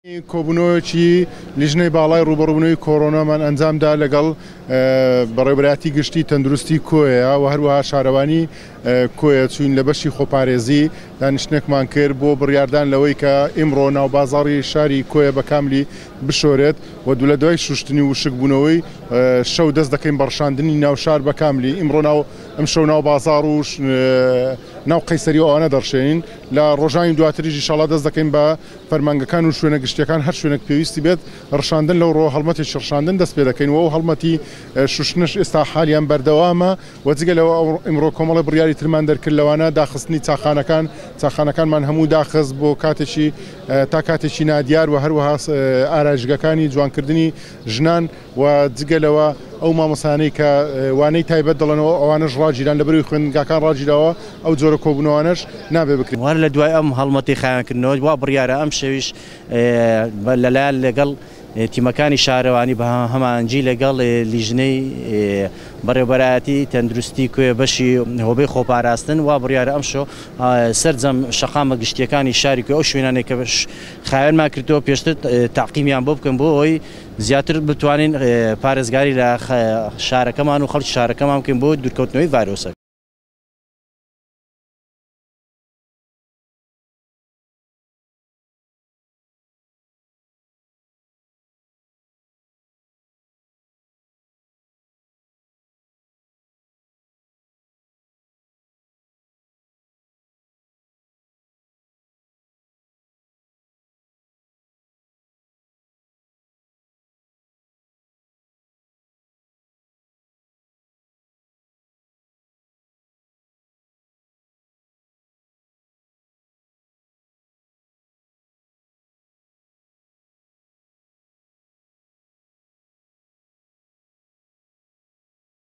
کۆبوونەوەیەکی لیژنەی باڵای ڕوبەڕوونەوەی کۆڕۆنامان ئەنجامدا لەگەڵ بەڕێوەبەرایەتی گشتی تەندروستی کۆیە و هەروەها شارەوانی کۆیە چوین لە بەشی خۆپارێزی دانیشتنێکمان کرد بۆ بڕیاردان لەوەی کە ئیمڕۆ ناوبازاڕی شاری کۆیە بە کاملی بشۆرێت و دوو لە دوای شوشتنی وشک بوونەوەی شەو دەست دەکەین بەڕشاندنی ناو شار بە کاملی ئیمڕۆ ئەم شەو ناو بازاڕ و ناو قەیسەری ئەوانە دەڕشێنین لە ڕۆژانی دواتریش ئینشاڵڵا دەست دەکەین بە فەرمانگەکان و شوێنە گشتیەکان هەر شوێنێک پێویستی بێت ڕشاندن لەو ڕۆ هەڵمەتێکی ڕشاندن دەست پێ دەکەین و هەڵمەتی شوشتنش ئێستا حالیان بەردەوامە و جگە لەوە ئیمڕۆ کۆمەڵی بڕیاری ترمان دەرکرد لەوانە داخستنی چاخانەکانمان هەموو داخست بۆ کاتێکی تا کاتێکی نادیار و هەروەها ئارایشگەکانی جوانکردنی ژنان و جگە لەوە ئەو مامۆسانەی کە وانەی تایبەت دەڵێنەوە ئەوانەش ڕاجیران لەبەروی خوێندنگاکان ڕاجیراوە ئەو جۆرە کۆبوونەوەنەش نابێ بکرێت. وارە لە دوای ئەم هەڵمەتی خایانکردنەوە وا بڕیارە ئەم شەویش لەلایەن لەگەڵ تیمەکانی شارەوانی بە هەمانجی لەگەڵ لیژنەی بەڕێوەبەرایەتی تەندروستی کوێ بەشی هۆبەی خۆپاراستن وا بڕیارە ئەم شۆ سەرجەم شەقامە گشتیەکانی شاری کوێ ئەو شوێنانێک کە خاوێنمان کردەوە پێشتر تاقیمیان بۆ بکەن بۆ ئەوی زیاتر بتوانین پارێزگاری لە شارەکەمان و خەڵکی شارەکەمان بکەین بۆ دوورکەوتنەوەی ڤایرۆسەکە.